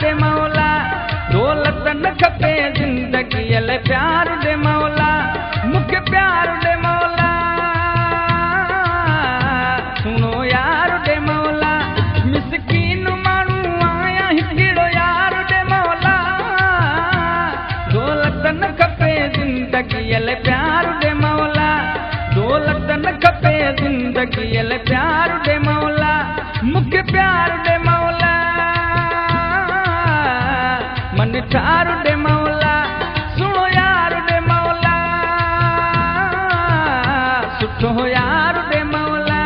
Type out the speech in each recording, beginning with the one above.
दे मौला, दौलत न खपे जिंदगी ले प्यार दे मौला, मुखे प्यार दे मौला, सुनो यार दे मौला, मिसकीन मानू आया हिकिड़ो यार दे मौला, दौलत न खपे जिंदगी ले प्यार दे मौला, दौलत न खपे जिंदगी ले प्यार दे मौला, मुखे प्यार दे मौला, मन ठार दे मौला, सुनो यार दे मौला, सुठो यार दे मौला।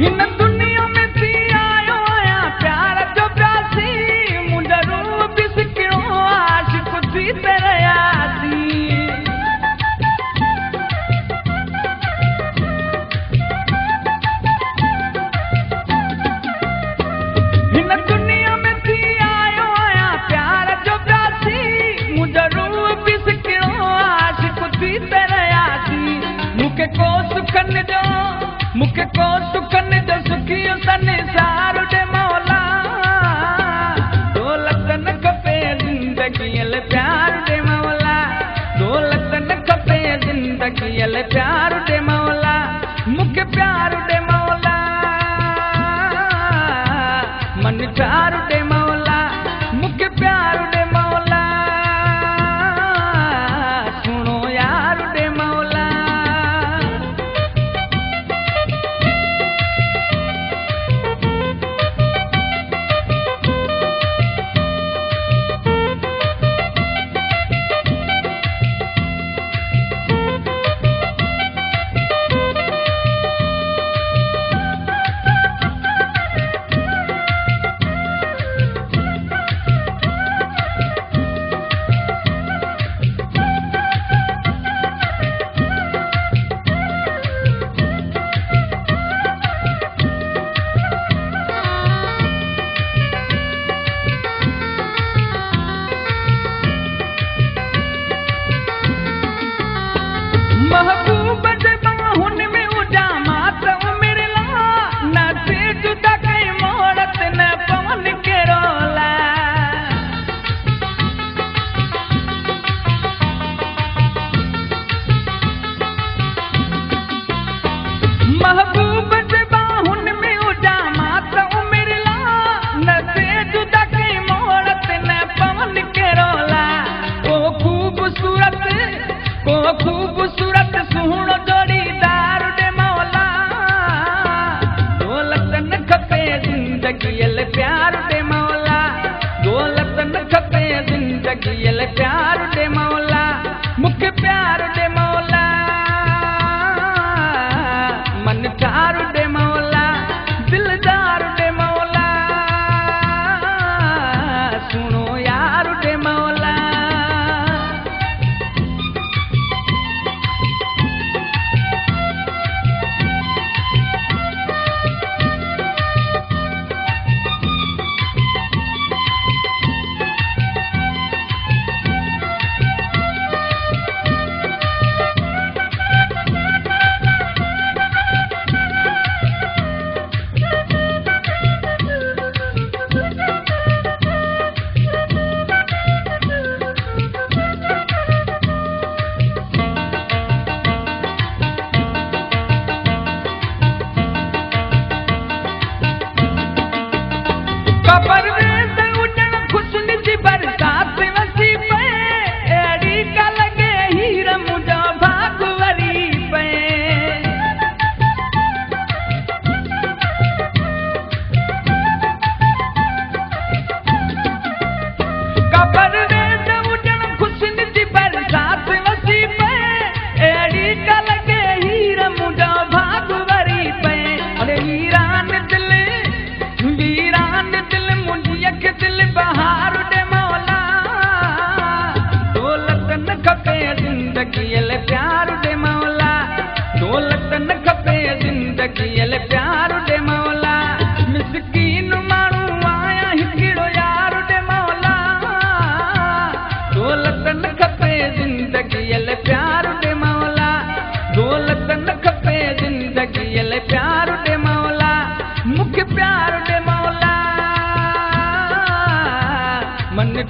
इन दुनिया में थी आयो आया प्यार जो प्यासी, मुंहिंजा रूह बिसकिड़ो आशिक़ थी तेरे यासी, इन दुनिया में थी आयो आया प्यार जो प्यासी, मुंहिंजा रूह बिसकिड़ो आशिक़ थी तेरे यासी, मूंखे को सुखन जो, मूंखे को सुखन जो सुखियो संसार दे मौला, दौलत न खपे जिंदगी ले प्यार दे मौला, दौलत न खपे जिंदगी ले प्यार दे मौला, मूंखे प्यार दे मौला, मन ठार दे मौला, मूंखे प्यार दे मौला, सुनो यार दे मौला। महबूब जे बाहुन में उजामा त मिरला, न से जुदा कई मोड़त न पवन के रोला, महबूब जे बाहुन में उजामा त मिरला, न से जुदा कई मोड़त न पवन के रोला, ओ खूबसूरत, ओ खूबसूरत सुहिणो जोड़ीदार दे मौला, दौलत न खपे जिंदगी ले प्यार दे मौला, दौलत न खपे जिंदगी ले प्यार दे मौला, मूंखे प्यार दे मौला, मन ठार दे मौला, दिलदार दे मौला, सुनो यार दे मौला।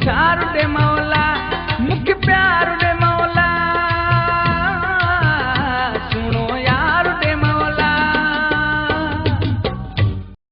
प्यार